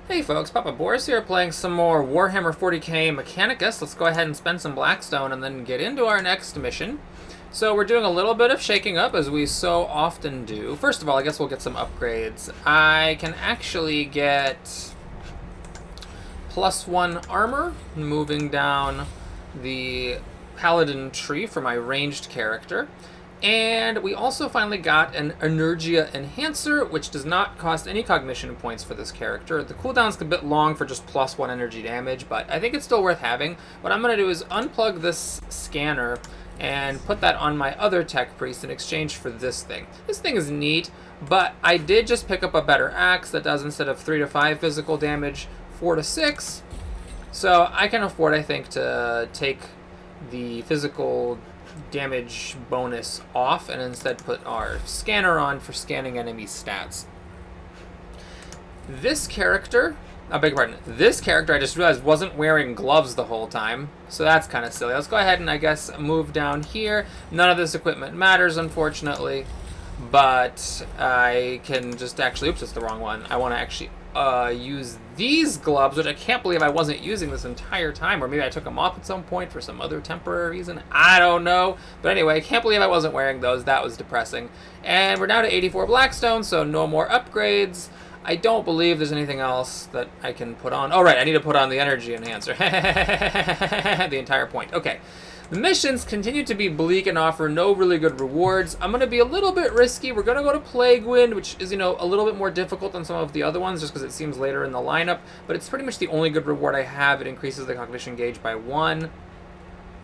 Hey folks, Papa Boris here playing some more Warhammer 40k Mechanicus. Let's go ahead and spend some Blackstone and then get into our next mission. So we're doing a little bit of shaking up as we so often do. First of all, I guess we'll get some upgrades. I can actually get +1 armor moving down the paladin tree for my ranged character. And we also finally got an Energia Enhancer, which does not cost any cognition points for this character. The cooldown's a bit long for just +1 energy damage, but I think it's still worth having. What I'm going to do is unplug this scanner and put that on my other tech priest in exchange for this thing. This thing is neat, but I did just pick up a better axe that does, instead of 3 to 5 physical damage, 4 to 6. So I can afford, I think, to take the physical damage bonus off and instead put our scanner on for scanning enemy stats. This character, I beg your pardon, this character I just realized wasn't wearing gloves the whole time, so that's kind of silly. Let's go ahead and I guess move down here. None of this equipment matters, unfortunately, but I can just actually, oops, it's the wrong one. I want to actually use these gloves, which I can't believe I wasn't using this entire time, or maybe I took them off at some point for some other temporary reason. I don't know. But anyway, I can't believe I wasn't wearing those. That was depressing. And we're now to 84 Blackstone, so no more upgrades. I don't believe there's anything else that I can put on. Oh, right, I need to put on the energy enhancer. The entire point. Okay. The missions continue to be bleak and offer no really good rewards. I'm going to be a little bit risky. We're going to go to Plague Wind, which is, a little bit more difficult than some of the other ones just because it seems later in the lineup. But it's pretty much the only good reward I have. It increases the cognition gauge by 1.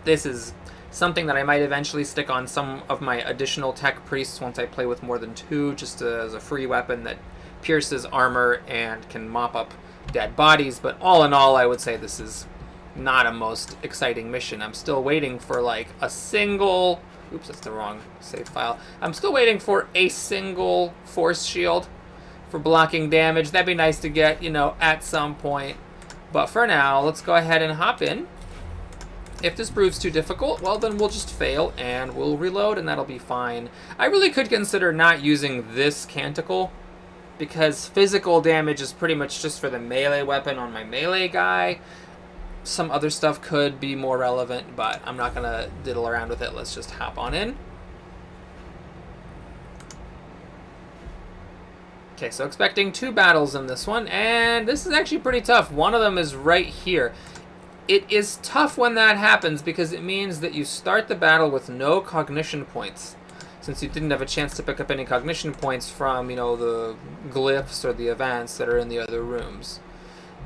This is something that I might eventually stick on some of my additional tech priests once I play with more than 2, just as a free weapon that pierces armor and can mop up dead bodies. But all in all, I would say this is not a most exciting mission. I'm still waiting for like a single, oops, that's the wrong save file. I'm still waiting for a single force shield for blocking damage. That'd be nice to get, at some point. But for now, let's go ahead and hop in. If this proves too difficult, well, then we'll just fail and we'll reload and that'll be fine. I really could consider not using this canticle because physical damage is pretty much just for the melee weapon on my melee guy. Some other stuff could be more relevant, but I'm not going to diddle around with it. Let's just hop on in. Okay, so expecting 2 battles in this one, and this is actually pretty tough. One of them is right here. It is tough when that happens because it means that you start the battle with no cognition points, since you didn't have a chance to pick up any cognition points from, the glyphs or the events that are in the other rooms.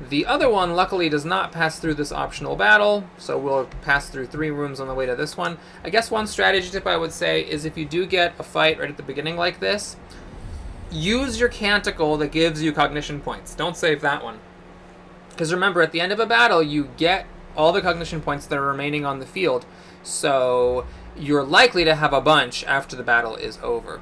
The other one, luckily, does not pass through this optional battle, so we'll pass through 3 rooms on the way to this one. I guess one strategy tip I would say is if you do get a fight right at the beginning like this, use your canticle that gives you cognition points. Don't save that one. Because remember, at the end of a battle, you get all the cognition points that are remaining on the field, so you're likely to have a bunch after the battle is over.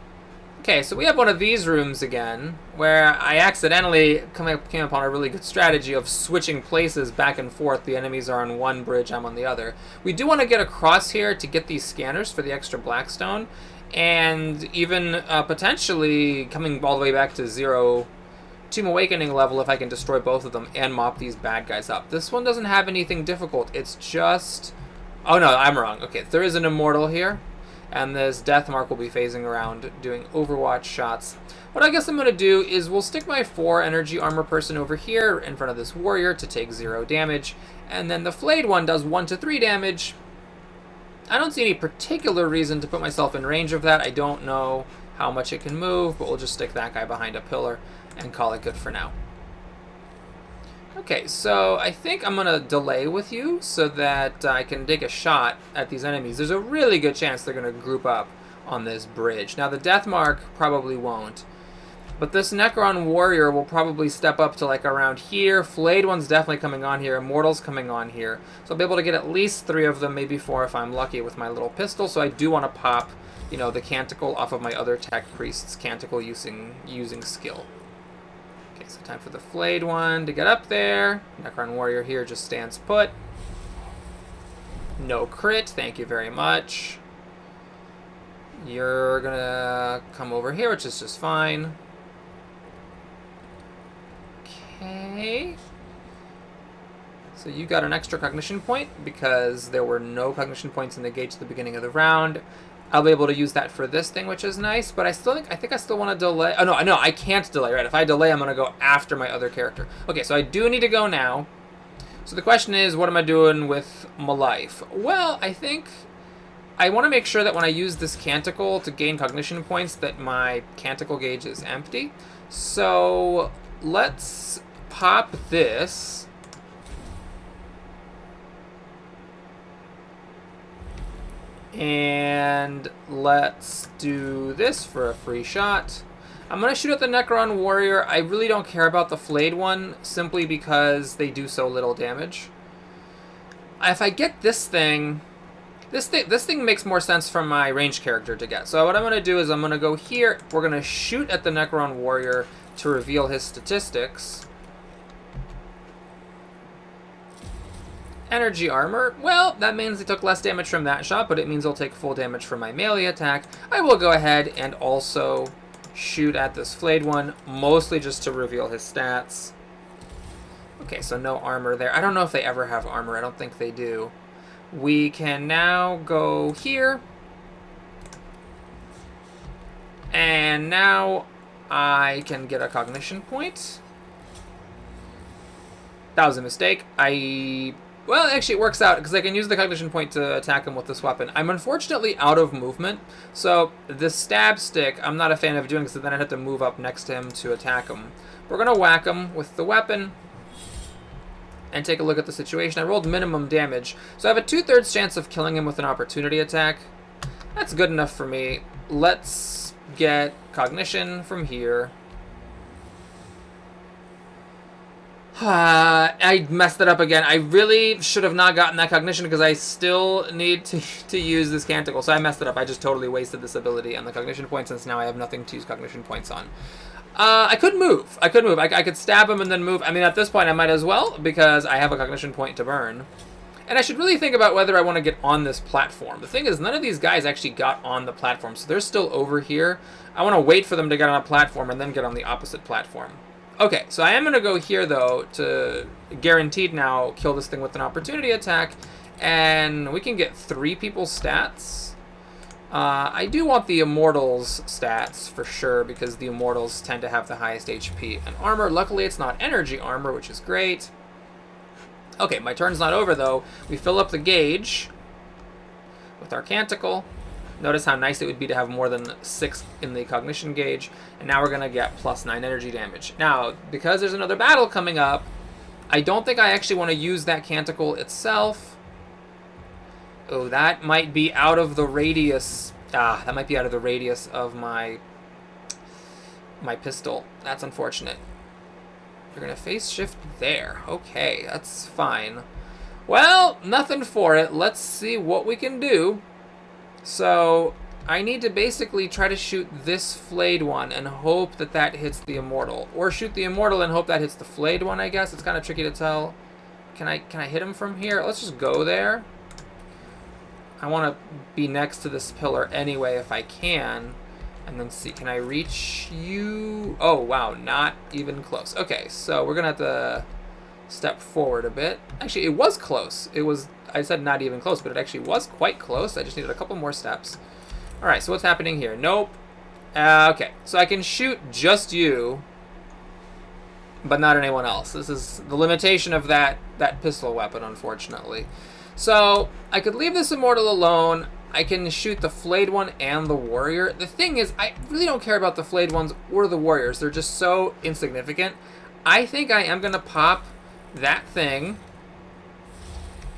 Okay, so we have one of these rooms again, where I accidentally came upon a really good strategy of switching places back and forth. The enemies are on one bridge, I'm on the other. We do want to get across here to get these scanners for the extra Blackstone, and even potentially coming all the way back to 0 Tomb Awakening level if I can destroy both of them and mop these bad guys up. This one doesn't have anything difficult, it's just... Oh no, I'm wrong. Okay, there is an Immortal here. And this Death Mark will be phasing around doing Overwatch shots. What I guess I'm going to do is we'll stick my 4 energy armor person over here in front of this warrior to take 0 damage. And then the flayed one does 1 to 3 damage. I don't see any particular reason to put myself in range of that. I don't know how much it can move, but we'll just stick that guy behind a pillar and call it good for now. Okay, so I think I'm going to delay with you so that I can take a shot at these enemies. There's a really good chance they're going to group up on this bridge. Now, the Death Mark probably won't, but this Necron Warrior will probably step up to like around here. Flayed one's definitely coming on here. Immortal's coming on here. So I'll be able to get at least 3 of them, maybe 4 if I'm lucky with my little pistol. So I do want to pop, the canticle off of my other tech priest's canticle using skill. Okay, so time for the flayed one to get up there. Necron Warrior here just stands put. No crit, thank you very much. You're gonna come over here, which is just fine. Okay. So you got an extra cognition point because there were no cognition points in the gauge at the beginning of the round. I'll be able to use that for this thing, which is nice, but I think I still want to delay. Oh, no, I can't delay, right? If I delay, I'm going to go after my other character. Okay, so I do need to go now. So the question is, what am I doing with my life? Well, I think I want to make sure that when I use this canticle to gain cognition points, that my canticle gauge is empty. So let's pop this. And let's do this for a free shot. I'm going to shoot at the Necron Warrior. I really don't care about the flayed one, simply because they do so little damage. If I get this thing makes more sense for my ranged character to get. So what I'm going to do is I'm going to go here. We're going to shoot at the Necron Warrior to reveal his statistics. Energy armor, well, that means he took less damage from that shot, but it means he'll take full damage from my melee attack. I will go ahead and also shoot at this flayed one, mostly just to reveal his stats. Okay, so no armor there. I don't know if they ever have armor. I don't think they do. We can now go here. And now I can get a cognition point. That was a mistake. Well, actually, it works out, because I can use the cognition point to attack him with this weapon. I'm unfortunately out of movement, so the stab stick, I'm not a fan of doing, because then I'd have to move up next to him to attack him. We're going to whack him with the weapon and take a look at the situation. I rolled minimum damage, so I have a 2/3 chance of killing him with an opportunity attack. That's good enough for me. Let's get cognition from here. I messed it up again. I really should have not gotten that cognition because I still need to use this canticle. So I messed it up. I just totally wasted this ability and the cognition point, since now I have nothing to use cognition points on. I could move. I could stab him and then move. I mean, at this point, I might as well, because I have a cognition point to burn. And I should really think about whether I want to get on this platform. The thing is, none of these guys actually got on the platform, so they're still over here. I want to wait for them to get on a platform and then get on the opposite platform. Okay, so I am going to go here, though, to guaranteed now kill this thing with an opportunity attack, and we can get 3 people's stats. I do want the Immortals' stats, for sure, because the Immortals tend to have the highest HP and armor. Luckily, it's not energy armor, which is great. Okay, my turn's not over, though. We fill up the gauge with our canticle. Notice how nice it would be to have more than 6 in the cognition gauge. And now we're going to get +9 energy damage. Now, because there's another battle coming up, I don't think I actually want to use that canticle itself. Oh, that might be out of the radius. That might be out of the radius of my pistol. That's unfortunate. You're going to phase shift there. Okay, that's fine. Well, nothing for it. Let's see what we can do. So I need to basically try to shoot this flayed one and hope that that hits the Immortal. Or shoot the Immortal and hope that hits the flayed one, I guess. It's kind of tricky to tell. Can I hit him from here? Let's just go there. I want to be next to this pillar anyway if I can. And then see, can I reach you? Oh, wow, not even close. Okay, so we're going to have to step forward a bit. Actually, it was close. I said not even close, but it actually was quite close. I just needed a couple more steps. All right, so what's happening here? Nope. Okay, so I can shoot just you, but not anyone else. This is the limitation of that pistol weapon, unfortunately. So I could leave this Immortal alone. I can shoot the flayed one and the warrior. The thing is, I really don't care about the flayed ones or the warriors. They're just so insignificant. I think I am going to pop that thing,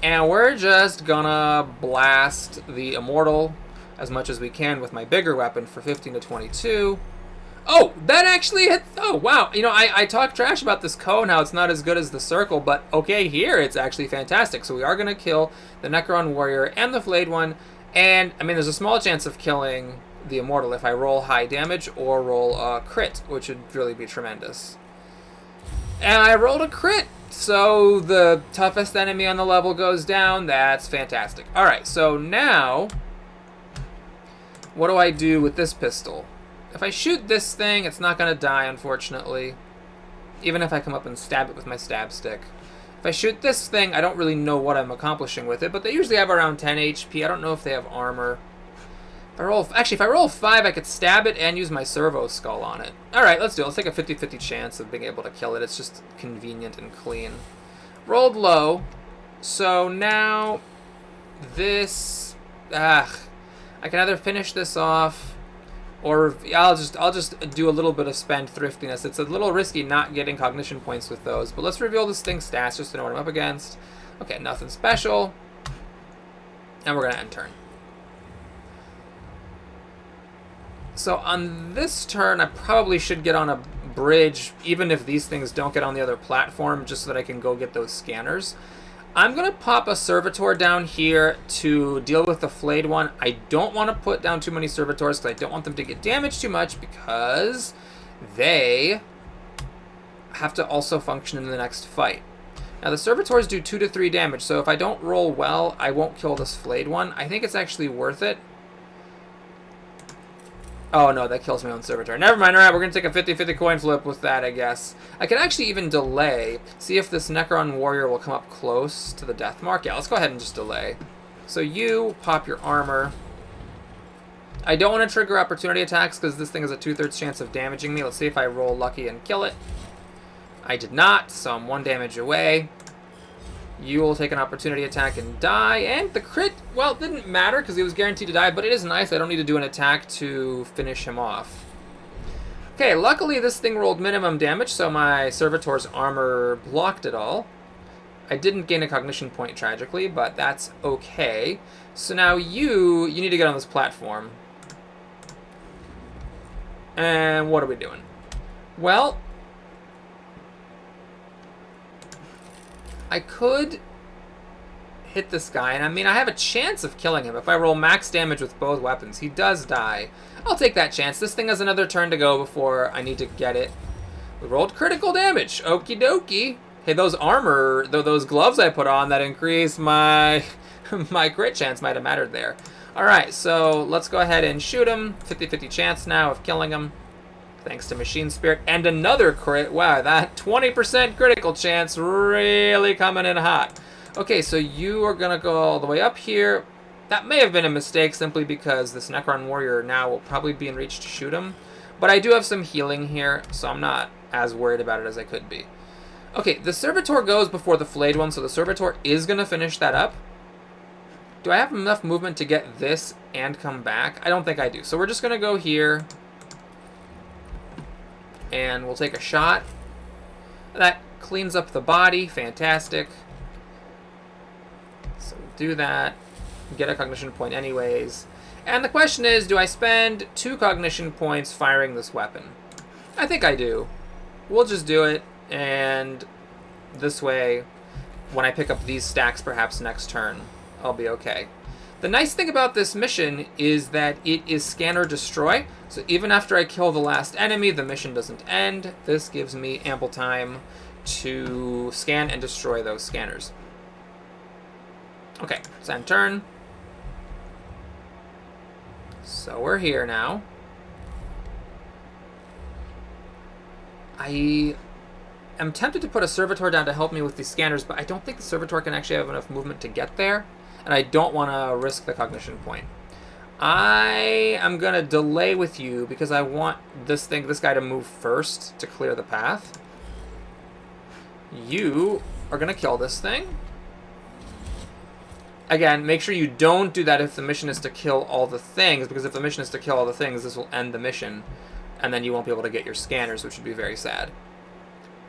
and we're just gonna blast the Immortal as much as we can with my bigger weapon for 15 to 22. Oh, that actually hit. Oh, wow. You know, I talk trash about this cone, how it's not as good as the circle, but okay, here it's actually fantastic. So we are going to kill the Necron Warrior and the flayed one, and, I mean, there's a small chance of killing the Immortal if I roll high damage or roll a crit, which would really be tremendous. And I rolled a crit, so the toughest enemy on the level goes down. That's fantastic. All right, so now, what do I do with this pistol? If I shoot this thing, it's not going to die, unfortunately. even if I come up and stab it with my stab stick. If I shoot this thing, I don't really know what I'm accomplishing with it, but they usually have around 10 HP. I don't know if they have armor. If I roll 5, I could stab it and use my servo skull on it. Alright, let's do it. Let's take a 50-50 chance of being able to kill it. It's just convenient and clean. Rolled low. So now this... I can either finish this off, or I'll just do a little bit of spend thriftiness. It's a little risky not getting cognition points with those, but let's reveal this thing's stats just to know what I'm up against. Okay, nothing special. And we're going to end turn. So on this turn, I probably should get on a bridge, even if these things don't get on the other platform, just so that I can go get those scanners. I'm going to pop a servitor down here to deal with the flayed one. I don't want to put down too many servitors because I don't want them to get damaged too much, because they have to also function in the next fight. Now the servitors do 2 to 3 damage, so if I don't roll well, I won't kill this flayed one. I think it's actually worth it. Oh no, that kills my own servitor. Never mind, alright, we're going to take a 50-50 coin flip with that, I guess. I can actually even delay, see if this Necron warrior will come up close to the death mark. Yeah, let's go ahead and just delay. So you pop your armor. I don't want to trigger opportunity attacks because this thing has a 2/3 chance of damaging me. Let's see if I roll lucky and kill it. I did not, so I'm 1 damage away. You will take an opportunity attack and die, and the crit, well, it didn't matter because he was guaranteed to die, but it is nice. I don't need to do an attack to finish him off. Okay, luckily this thing rolled minimum damage, so my servitor's armor blocked it all. I didn't gain a cognition point, tragically, but that's okay. So now you need to get on this platform. And what are we doing? Well, I could hit this guy, and I mean, I have a chance of killing him. If I roll max damage with both weapons, he does die. I'll take that chance. This thing has another turn to go before I need to get it. We rolled critical damage. Okie dokie. Hey, those armor, those gloves I put on that increase my my crit chance might have mattered there. Alright, so let's go ahead and shoot him. 50-50 chance now of killing him. Thanks to Machine Spirit. And another crit. Wow, that 20% critical chance really coming in hot. Okay, so you are going to go all the way up here. That may have been a mistake simply because this Necron Warrior now will probably be in reach to shoot him. But I do have some healing here, so I'm not as worried about it as I could be. Okay, the Servitor goes before the Flayed one, so the Servitor is going to finish that up. Do I have enough movement to get this and come back? I don't think I do. So we're just going to go here. And we'll take a shot. That cleans up the body. Fantastic. So we'll do that. Get a cognition point anyways. And the question is, do I spend 2 cognition points firing this weapon? I think I do. We'll just do it. And this way, when I pick up these stacks perhaps next turn, I'll be okay. The nice thing about this mission is that it is scan or destroy, so even after I kill the last enemy, the mission doesn't end. This gives me ample time to scan and destroy those scanners. Okay, it's end turn. So we're here now. I am tempted to put a Servitor down to help me with these scanners, but I don't think the Servitor can actually have enough movement to get there. And I don't want to risk the cognition point. I am going to delay with you because I want this guy to move first to clear the path. You are going to kill this thing. Again, make sure you don't do that if the mission is to kill all the things, because if the mission is to kill all the things, this will end the mission, and then you won't be able to get your scanners, which would be very sad.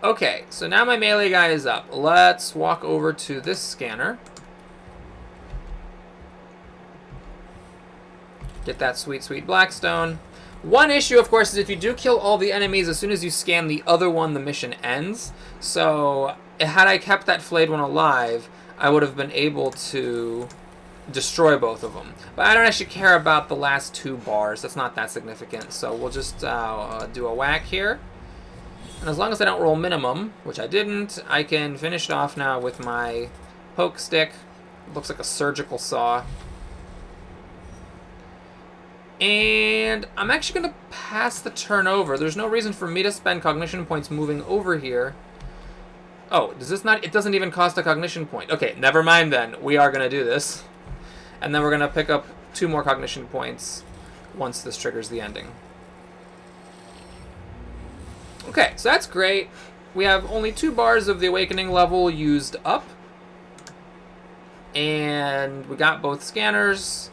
Okay, so now my melee guy is up. Let's walk over to this scanner. Get that sweet, sweet Blackstone. One issue, of course, is if you do kill all the enemies, as soon as you scan the other one, the mission ends. So, had I kept that flayed one alive, I would have been able to destroy both of them. But I don't actually care about the last 2 bars. That's not that significant. So we'll just do a whack here. And as long as I don't roll minimum, which I didn't, I can finish it off now with my poke stick. It looks like a surgical saw. And I'm actually going to pass the turn over. There's no reason for me to spend cognition points moving over here. Oh, does this not... It doesn't even cost a cognition point. Okay, never mind then. We are going to do this. And then we're going to pick up 2 more cognition points once this triggers the ending. Okay, so that's great. We have only 2 bars of the awakening level used up. And we got both scanners.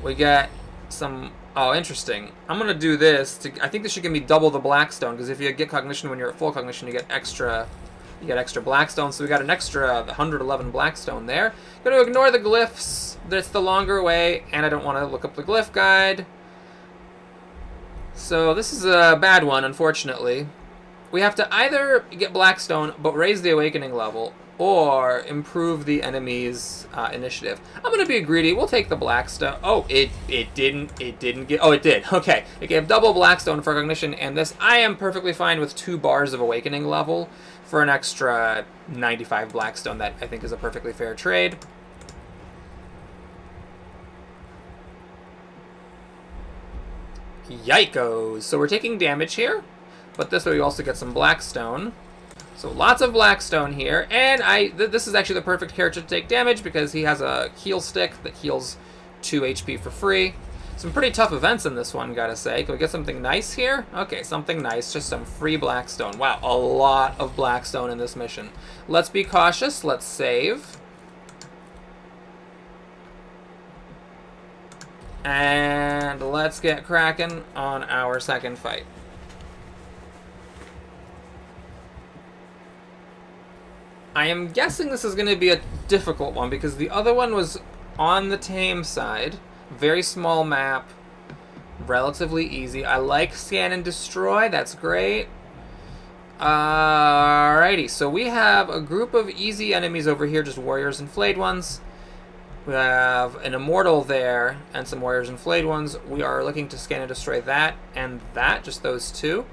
We got some... Oh, interesting. I'm going to do this. I think this should give me double the Blackstone, because if you get cognition when you're at full cognition, you get extra Blackstone. So we got an extra 111 Blackstone there. Going to ignore the glyphs. That's the longer way, and I don't want to look up the glyph guide. So this is a bad one, unfortunately. We have to either get Blackstone, but raise the awakening level, or improve the enemy's initiative. I'm going to be greedy. We'll take the Blackstone. Oh, it didn't get... Oh, it did. Okay. It gave double Blackstone for cognition, and this... I am perfectly fine with 2 bars of awakening level for an extra 95 Blackstone. That, I think, is a perfectly fair trade. Yikos. So we're taking damage here, but this way we also get some Blackstone. So lots of Blackstone here, and this is actually the perfect character to take damage because he has a heal stick that heals 2 HP for free. Some pretty tough events in this one, gotta say. Can we get something nice here? Okay, something nice, just some free Blackstone. Wow, a lot of Blackstone in this mission. Let's be cautious, let's save. And let's get cracking on our second fight. I am guessing this is going to be a difficult one because the other one was on the tame side. Very small map. Relatively easy. I like scan and destroy. That's great. Alrighty, so we have a group of easy enemies over here, just warriors and flayed ones. We have an immortal there and some warriors and flayed ones. We are looking to scan and destroy that and that, just those 2.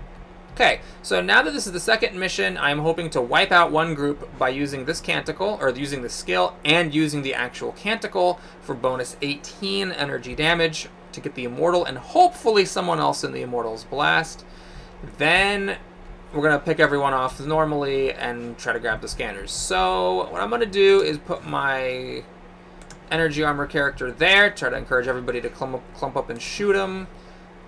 Okay, so now that this is the second mission, I'm hoping to wipe out one group by using this canticle, or using the skill, and using the actual canticle for bonus 18 energy damage to get the immortal, and hopefully someone else in the immortal's blast. Then we're going to pick everyone off normally and try to grab the scanners. So what I'm going to do is put my energy armor character there, try to encourage everybody to clump up and shoot him.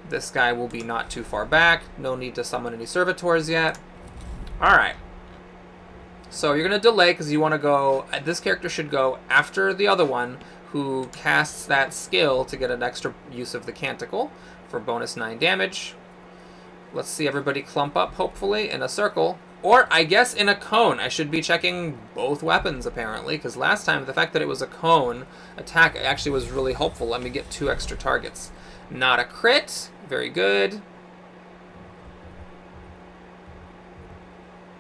This guy will be not too far back. No need to summon any servitors yet. Alright. So you're going to delay because you want to go... This character should go after the other one who casts that skill to get an extra use of the canticle for bonus 9 damage. Let's see everybody clump up, hopefully, in a circle. Or, I guess, in a cone. I should be checking both weapons, apparently, because last time the fact that it was a cone attack actually was really helpful. Let me get 2 extra targets. Not a crit. Very good.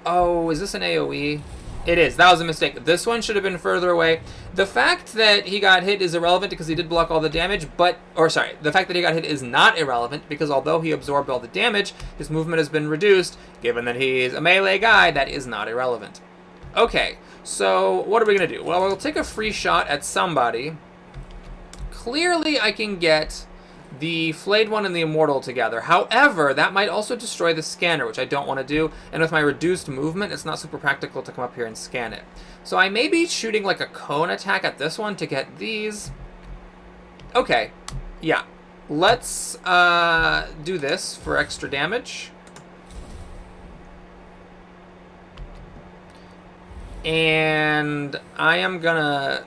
Oh, is this an AoE? It is. That was a mistake. This one should have been further away. The fact that he got hit is irrelevant because he did block all the damage, but... Or, sorry. The fact that he got hit is not irrelevant because although he absorbed all the damage, his movement has been reduced. Given that he's a melee guy, that is not irrelevant. Okay, so what are we going to do? Well, we'll take a free shot at somebody. Clearly, I can get the flayed one and the immortal together. However, that might also destroy the scanner, which I don't want to do. And with my reduced movement, it's not super practical to come up here and scan it. So I may be shooting like a cone attack at this one to get these. Okay, yeah. Let's do this for extra damage. And I am gonna...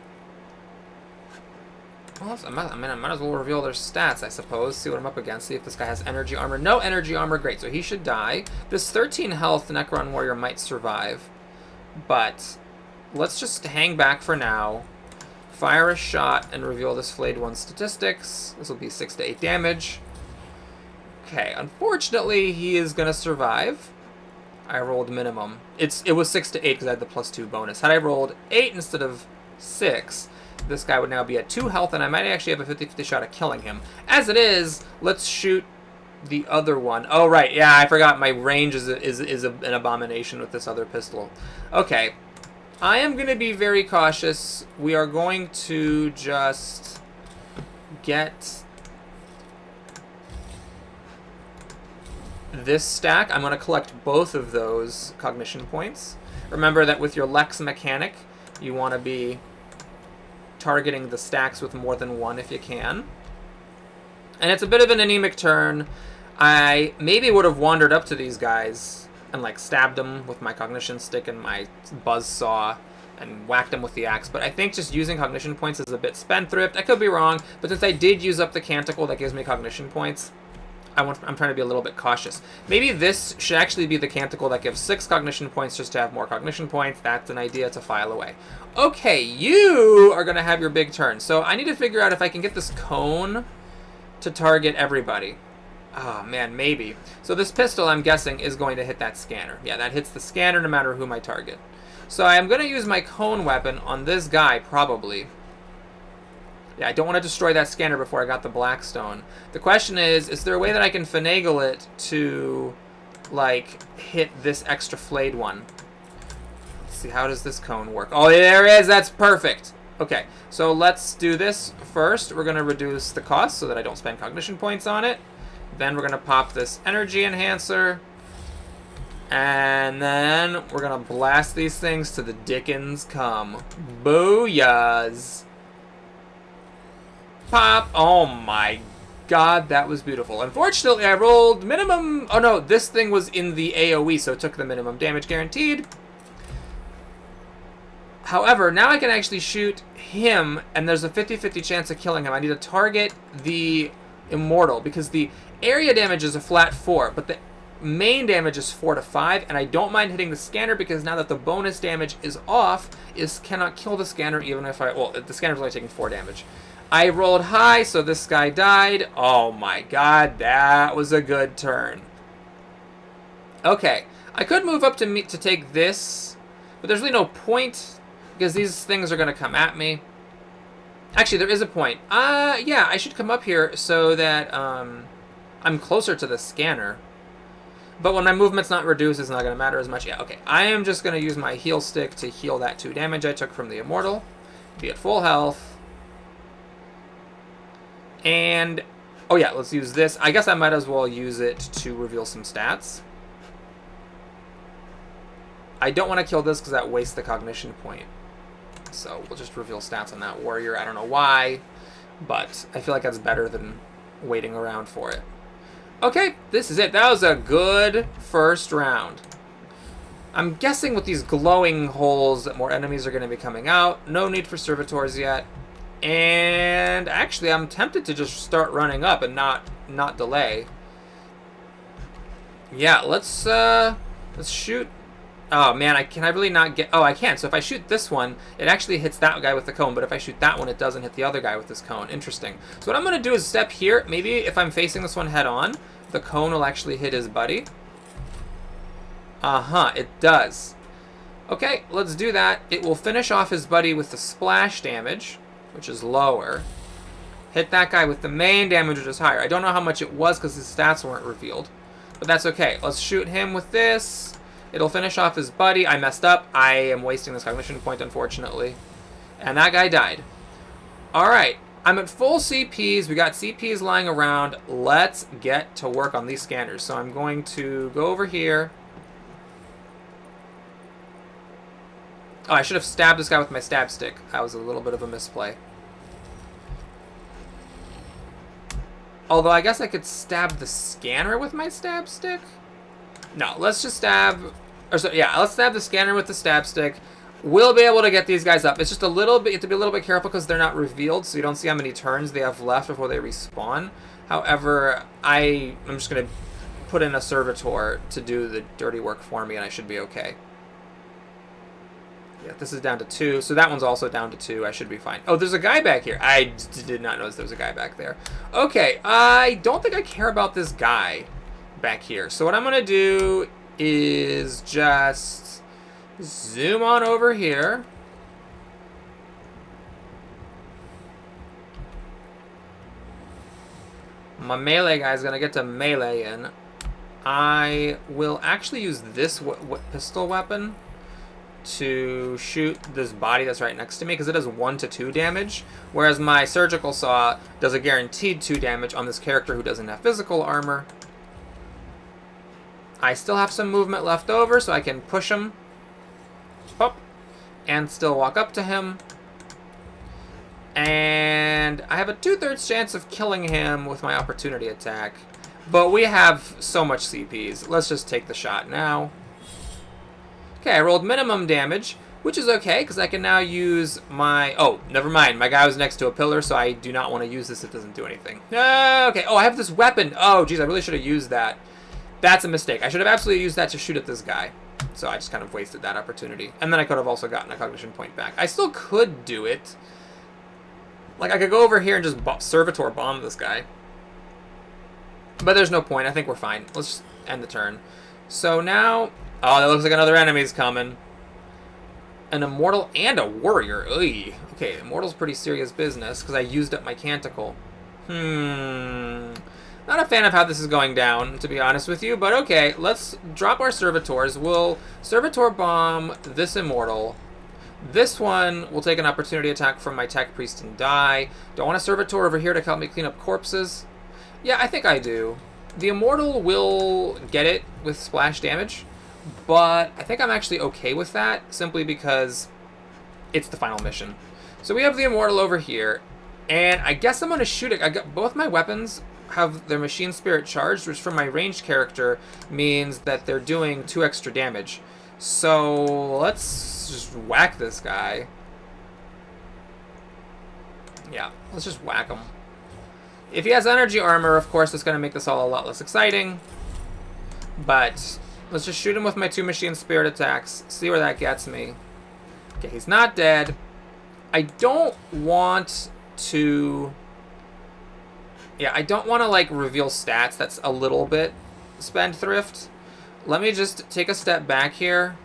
Well, I might as well reveal their stats, I suppose. See what I'm up against. See if this guy has energy armor. No energy armor. Great. So he should die. This 13 health Necron Warrior might survive. But let's just hang back for now. Fire a shot and reveal this flayed one's statistics. This will be 6 to 8 damage. Okay. Unfortunately, he is going to survive. I rolled minimum. It was 6 to 8 because I had the +2 bonus. Had I rolled 8 instead of 6... This guy would now be at 2 health, and I might actually have a 50-50 shot at killing him. As it is, let's shoot the other one. Oh, right. Yeah, I forgot my range is an abomination with this other pistol. Okay. I am going to be very cautious. We are going to just get this stack, I'm going to collect both of those cognition points. Remember that with your Lex Mechanic, you want to be targeting the stacks with more than one if you can. And it's a bit of an anemic turn. I maybe would have wandered up to these guys and like stabbed them with my cognition stick and my buzz saw and whacked them with the axe, but I think just using cognition points is a bit spendthrift. I could be wrong, but since I did use up the canticle that gives me cognition points, I'm trying to be a little bit cautious. Maybe this should actually be the canticle that gives 6 cognition points just to have more cognition points. That's an idea to file away. Okay, you are going to have your big turn. So I need to figure out if I can get this cone to target everybody. Oh, man, maybe. So this pistol, I'm guessing, is going to hit that scanner. Yeah, that hits the scanner no matter who I target. So I'm going to use my cone weapon on this guy, probably. Yeah, I don't want to destroy that scanner before I got the Blackstone. The question is there a way that I can finagle it to, like, hit this extra flayed one? Let's see, how does this cone work? Oh, there it is! That's perfect! Okay, so let's do this first. We're going to reduce the cost so that I don't spend cognition points on it. Then we're going to pop this energy enhancer. And then we're going to blast these things to the dickens come. Booyahs. Pop. Oh my god, that was beautiful. Unfortunately, I rolled minimum... Oh no, this thing was in the AoE, so it took the minimum damage guaranteed. However, now I can actually shoot him, and there's a 50-50 chance of killing him. I need to target the Immortal, because the area damage is a flat 4, but the main damage is 4 to 5, and I don't mind hitting the scanner because now that the bonus damage is off, cannot kill the scanner even if I... Well, the scanner's only taking 4 damage. I rolled high, so this guy died. Oh my god, that was a good turn. Okay, I could move up to take this, but there's really no point because these things are going to come at me. Actually, there is a point. Yeah, I should come up here so that I'm closer to the scanner. But when my movement's not reduced, it's not going to matter as much. Yeah, okay. I am just going to use my heal stick to heal that 2 damage I took from the Immortal. Be at full health. And, oh yeah, let's use this. I guess I might as well use it to reveal some stats. I don't want to kill this because that wastes the cognition point. So we'll just reveal stats on that warrior. I don't know why, but I feel like that's better than waiting around for it. Okay, this is it. That was a good first round. I'm guessing with these glowing holes that more enemies are going to be coming out. No need for servitors yet. And actually, I'm tempted to just start running up and not delay. Yeah, let's shoot. Oh man, can I really not get... Oh, I can. So if I shoot this one, it actually hits that guy with the cone. But if I shoot that one, it doesn't hit the other guy with this cone. Interesting. So what I'm going to do is step here. Maybe if I'm facing this one head on, the cone will actually hit his buddy. Uh-huh, it does. Okay, let's do that. It will finish off his buddy with the splash damage, which is lower. Hit that guy with the main damage, which is higher. I don't know how much it was because his stats weren't revealed. But that's okay. Let's shoot him with this. It'll finish off his buddy. I messed up. I am wasting this cognition point, unfortunately. And that guy died. Alright. I'm at full CPs. We got CPs lying around. Let's get to work on these scanners. So I'm going to go over here. Oh, I should have stabbed this guy with my stab stick. That was a little bit of a misplay. Although I guess I could stab the scanner with my stab stick? No, let's just stab... let's stab the scanner with the stab stick. We'll be able to get these guys up. It's just a little bit... You have to be a little bit careful because they're not revealed, so you don't see how many turns they have left before they respawn. However, I'm just going to put in a servitor to do the dirty work for me, and I should be okay. Yeah, this is down to 2, so that one's also down to 2. I should be fine. Oh, there's a guy back here. I did not notice there was a guy back there. Okay, I don't think I care about this guy back here. So what I'm going to do is just zoom on over here. My melee guy is going to get to melee in. I will actually use this pistol weapon to shoot this body that's right next to me because it does 1 to 2 damage, whereas my surgical saw does a guaranteed 2 damage on this character who doesn't have physical armor. I still have some movement left over, so I can push him up and still walk up to him. And I have a 2/3 chance of killing him with my opportunity attack. But we have so much CPs. Let's just take the shot now. Okay, I rolled minimum damage, which is okay, because I can now use my... Oh, never mind. My guy was next to a pillar, so I do not want to use this. It doesn't do anything. Okay. Oh, I have this weapon. Oh, geez, I really should have used that. That's a mistake. I should have absolutely used that to shoot at this guy. So I just kind of wasted that opportunity. And then I could have also gotten a cognition point back. I still could do it. Like, I could go over here and just Servitor bomb this guy. But there's no point. I think we're fine. Let's just end the turn. So now... Oh, that looks like another enemy's coming. An Immortal and a Warrior. Ugh. Okay, Immortal's pretty serious business because I used up my Canticle. Not a fan of how this is going down, to be honest with you. But okay, let's drop our Servitors. We'll Servitor bomb this Immortal. This one will take an opportunity attack from my Tech Priest and die. Do I want a Servitor over here to help me clean up corpses? Yeah, I think I do. The Immortal will get it with splash damage, but I think I'm actually okay with that, simply because it's the final mission. So we have the Immortal over here, and I guess I'm going to shoot it. I got both my weapons have their Machine Spirit charged, which for my ranged character means that they're doing 2 extra damage. So let's just whack this guy. Yeah, let's just whack him. If he has energy armor, of course, it's going to make this all a lot less exciting. But let's just shoot him with my 2 Machine Spirit attacks, see where that gets me. Okay, he's not dead. I don't want to... Yeah, I don't want to, like, reveal stats. That's a little bit spendthrift. Let me just take a step back here,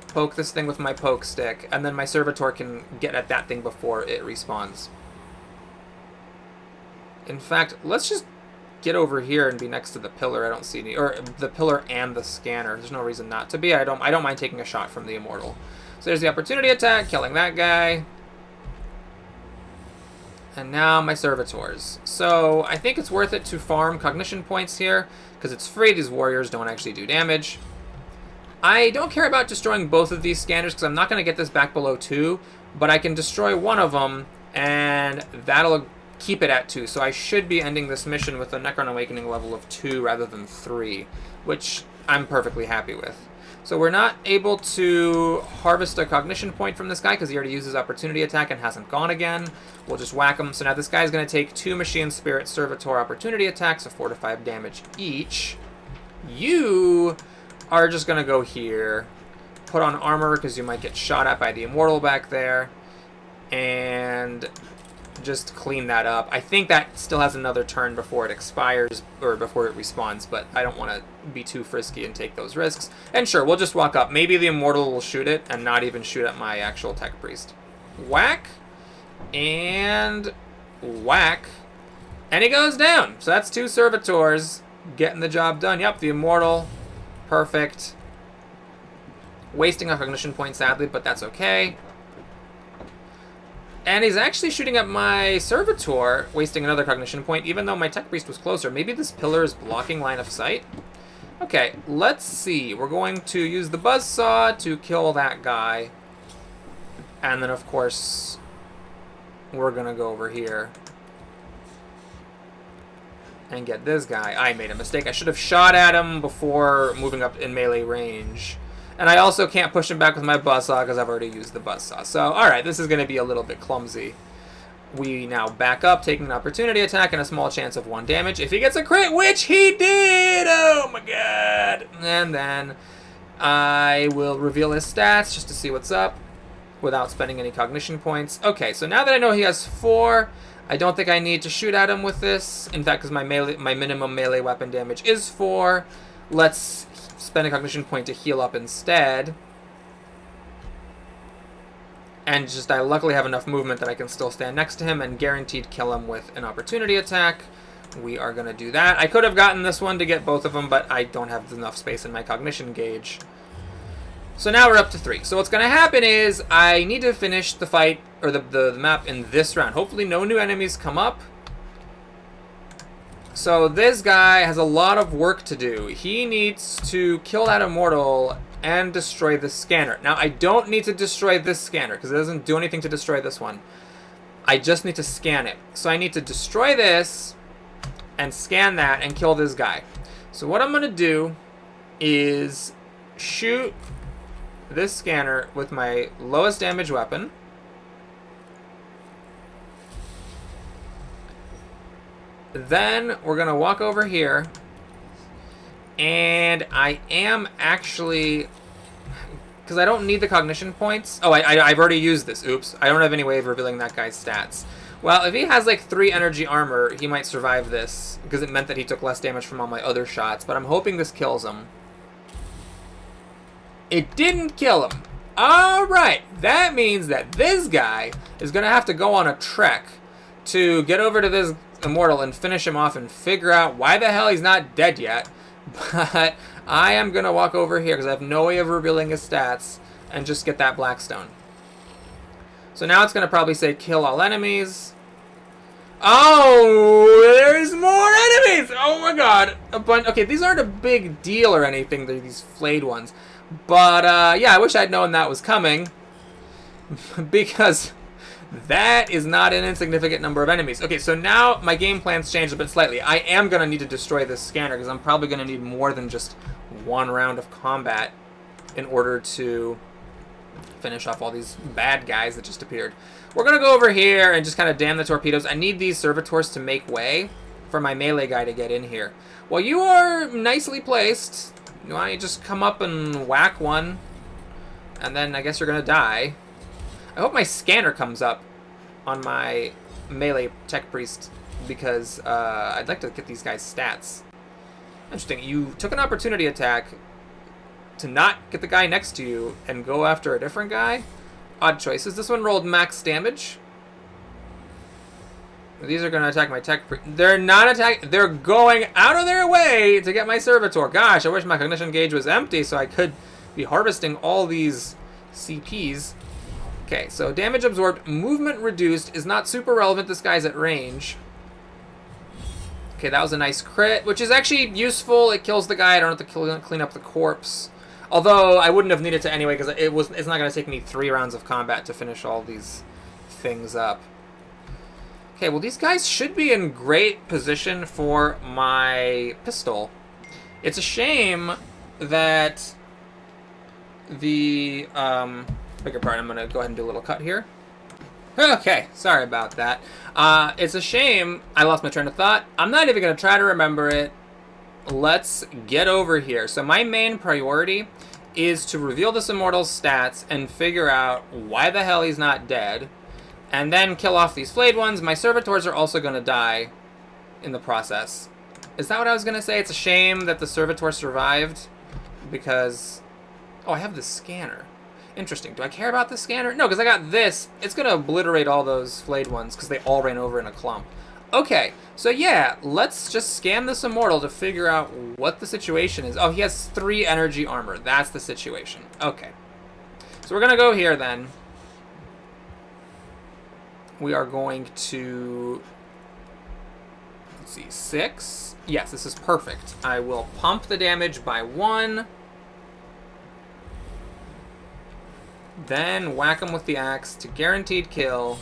poke this thing with my poke stick, and then my Servitor can get at that thing before it respawns. In fact, let's just get over here and be next to the pillar. I don't see any... Or the pillar and the scanner. There's no reason not to be. I don't mind taking a shot from the Immortal. So there's the opportunity attack, killing that guy. And now my Servitors. So I think it's worth it to farm cognition points here, because it's free. These warriors don't actually do damage. I don't care about destroying both of these scanners, because I'm not going to get this back below 2, but I can destroy one of them, and that'll keep it at 2. So I should be ending this mission with a Necron Awakening level of 2 rather than 3, which I'm perfectly happy with. So we're not able to harvest a cognition point from this guy because he already used his opportunity attack and hasn't gone again. We'll just whack him. So now this guy's going to take 2 Machine Spirit Servitor opportunity attacks of 4 to 5 damage each. You are just going to go here, put on armor because you might get shot at by the Immortal back there, and just clean that up. I think that still has another turn before it expires, or before it respawns, but I don't want to be too frisky and take those risks. And sure, we'll just walk up. Maybe the Immortal will shoot it and not even shoot at my actual Tech Priest. Whack, and whack, and he goes down. So that's 2 Servitors getting the job done. Yep, the Immortal, perfect. Wasting a cognition point, sadly, but that's okay. And he's actually shooting at my Servitor, wasting another cognition point, even though my Tech Priest was closer. Maybe this pillar is blocking line of sight? Okay, let's see. We're going to use the Buzzsaw to kill that guy. And then, of course, we're going to go over here and get this guy. I made a mistake. I should have shot at him before moving up in melee range. And I also can't push him back with my Buzzsaw because I've already used the Buzzsaw. So, alright, this is going to be a little bit clumsy. We now back up, taking an opportunity attack and a small chance of 1 damage. If he gets a crit, which he did! Oh my god! And then I will reveal his stats just to see what's up without spending any cognition points. Okay, so now that I know he has 4, I don't think I need to shoot at him with this. In fact, because my minimum melee weapon damage is 4. Let's spend a cognition point to heal up instead. And just I luckily have enough movement that I can still stand next to him and guaranteed kill him with an opportunity attack. We are going to do that. I could have gotten this one to get both of them, but I don't have enough space in my cognition gauge. So now we're up to 3. So what's going to happen is I need to finish the fight, or the map in this round. Hopefully no new enemies come up. So this guy has a lot of work to do. He needs to kill that immortal and destroy the scanner. Now, I don't need to destroy this scanner because it doesn't do anything to destroy this one. I just need to scan it. So I need to destroy this and scan that and kill this guy. So what I'm going to do is shoot this scanner with my lowest damage weapon. Then we're going to walk over here, and I am actually, because I don't need the cognition points. Oh, I've already used this. Oops. I don't have any way of revealing that guy's stats. Well, if he has like 3 energy armor, he might survive this, because it meant that he took less damage from all my other shots, but I'm hoping this kills him. It didn't kill him. Alright, that means that this guy is going to have to go on a trek to get over to this immortal and finish him off and figure out why the hell he's not dead yet. But I am going to walk over here because I have no way of revealing his stats and just get that Blackstone. So now it's going to probably say kill all enemies. Oh, there's more enemies! Oh my god. A bunch. Okay, these aren't a big deal or anything, they're these flayed ones. But yeah, I wish I'd known that was coming. Because that is not an insignificant number of enemies. Okay, so now my game plan's changed a bit slightly. I am going to need to destroy this scanner because I'm probably going to need more than just 1 round of combat in order to finish off all these bad guys that just appeared. We're going to go over here and just kind of damn the torpedoes. I need these servitors to make way for my melee guy to get in here. Well, you are nicely placed. Why don't you just come up and whack one, and then I guess you're going to die. I hope my scanner comes up on my melee tech priest because I'd like to get these guys' stats. Interesting. You took an opportunity attack to not get the guy next to you and go after a different guy. Odd choices. This one rolled max damage. These are going to attack my tech priest. They're not attacking. They're going out of their way to get my servitor. Gosh, I wish my cognition gauge was empty so I could be harvesting all these CPs. Okay, so damage absorbed, movement reduced is not super relevant. This guy's at range. Okay, that was a nice crit, which is actually useful. It kills the guy. I don't have to clean up the corpse. Although I wouldn't have needed to anyway because it's not going to take me 3 rounds of combat to finish all these things up. Okay, well these guys should be in great position for my pistol. It's a shame that the bigger part. I'm going to go ahead and do a little cut here. Okay, sorry about that. It's a shame I lost my train of thought. I'm not even going to try to remember it. Let's get over here. So my main priority is to reveal this immortal's stats and figure out why the hell he's not dead, and then kill off these flayed ones. My servitors are also going to die in the process. Is that what I was going to say? It's a shame that the servitor survived because... Oh, I have the scanner. Interesting. Do I care about the scanner? No, because I got this. It's going to obliterate all those flayed ones because they all ran over in a clump. Okay, so yeah, let's just scan this immortal to figure out what the situation is. Oh, he has 3 energy armor. That's the situation. Okay. So we're going to go here then. We are going to... Let's see, 6. Yes, this is perfect. I will pump the damage by 1. Then whack him with the axe to guaranteed kill.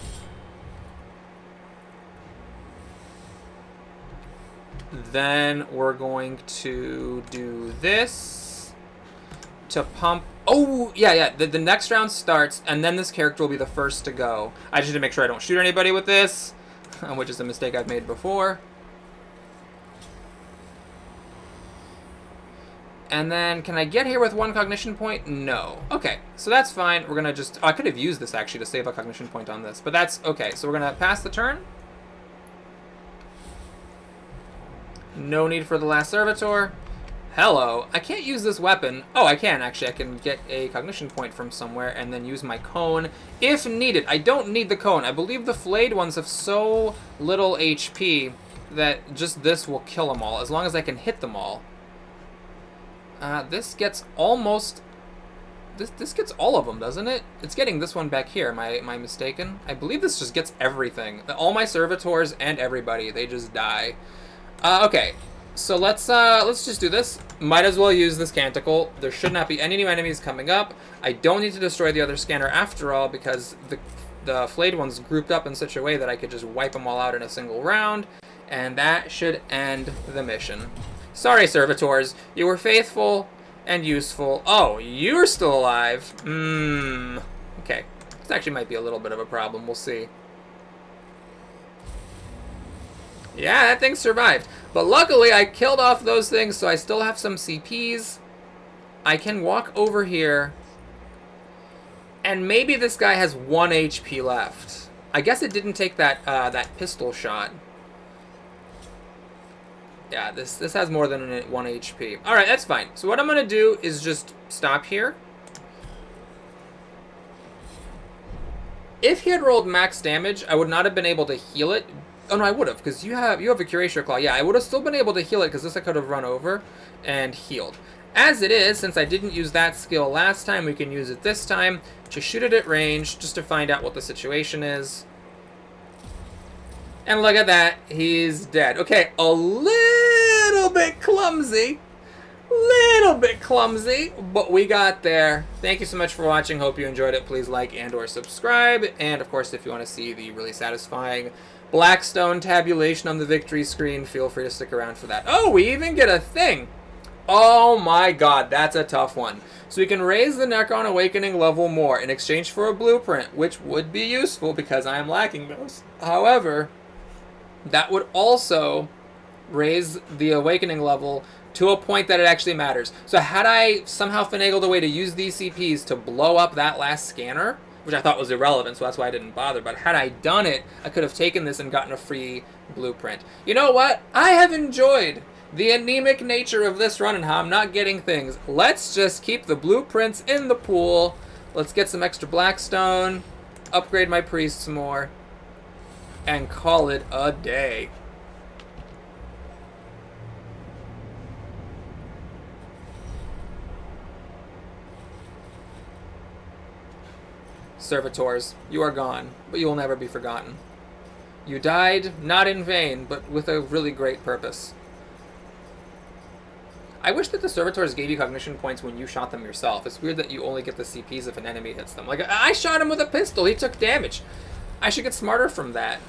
Then we're going to do this to pump. Oh, yeah. The next round starts, and then this character will be the first to go. I just need to make sure I don't shoot anybody with this, which is a mistake I've made before. And then, can I get here with 1 cognition point? No. Okay, so that's fine. We're going to just... Oh, I could have used this, actually, to save a cognition point on this. But that's okay. So we're going to pass the turn. No need for the last servitor. Hello. I can't use this weapon. Oh, I can, actually. I can get a cognition point from somewhere and then use my cone if needed. I don't need the cone. I believe the flayed ones have so little HP that just this will kill them all, as long as I can hit them all. This gets almost... This gets all of them, doesn't it? It's getting this one back here. Am I mistaken? I believe this just gets everything. All my servitors and everybody, they just die. Okay, so let's just do this. Might as well use this Canticle. There should not be any new enemies coming up. I don't need to destroy the other scanner after all because the flayed one's grouped up in such a way that I could just wipe them all out in a single round, and that should end the mission. Sorry, servitors. You were faithful and useful. Oh, you're still alive. Okay. This actually might be a little bit of a problem. We'll see. Yeah, that thing survived. But luckily, I killed off those things, so I still have some CPs. I can walk over here. And maybe this guy has 1 HP left. I guess it didn't take that that pistol shot. Yeah, this has more than 1 HP. Alright, that's fine. So what I'm going to do is just stop here. If he had rolled max damage, I would not have been able to heal it. Oh no, I would have, because you have a Curation Claw. Yeah, I would have still been able to heal it, because this I could have run over and healed. As it is, since I didn't use that skill last time, we can use it this time to shoot it at range, just to find out what the situation is. And look at that, he's dead. Okay, a little bit clumsy. Little bit clumsy, but we got there. Thank you so much for watching. Hope you enjoyed it. Please like and or subscribe. And of course, if you want to see the really satisfying Blackstone tabulation on the victory screen, feel free to stick around for that. Oh, we even get a thing. Oh my god, that's a tough one. So we can raise the Necron Awakening level more in exchange for a blueprint, which would be useful because I am lacking those. However, that would also raise the Awakening level to a point that it actually matters. So had I somehow finagled a way to use these CPs to blow up that last scanner, which I thought was irrelevant, so that's why I didn't bother, but had I done it, I could have taken this and gotten a free blueprint. You know what? I have enjoyed the anemic nature of this run and how I'm not getting things. Let's just keep the blueprints in the pool. Let's get some extra Blackstone, upgrade my priests more, and call it a day. Servitors, you are gone, but you will never be forgotten. You died, not in vain, but with a really great purpose. I wish that the servitors gave you cognition points when you shot them yourself. It's weird that you only get the CPs if an enemy hits them. Like, I shot him with a pistol, he took damage. I should get smarter from that.